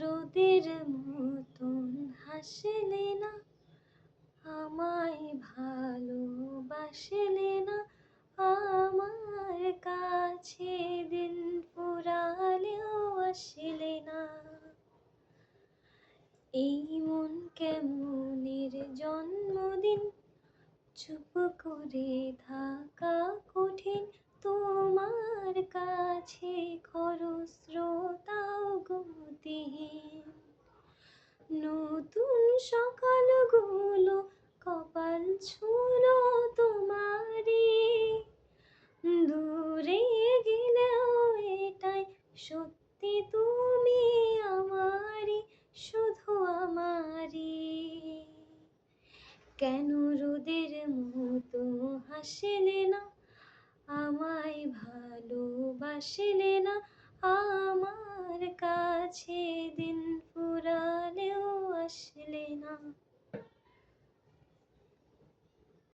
রোদের মতন হাসলে না, আমায় ভালোবাসলে না, আমার কাছে দিন ফুরালেও আসলে না। এই মন কেমনের জন্মদিন, চুপ করে থাকা কঠিন, তোমার কাছে খরস্রোতাও গতিহীন। নতুন সকালগুলো কপাল ছুঁলো তোমারই, দূরে গেলেও এটাই সত্যি, তুমি আমারই, শুধু আমারই। কেন রোদের মতো হাসলে না, আমায় ভালোবাসলে না, আমার কাছে দিন ফুরালেও আসলে না।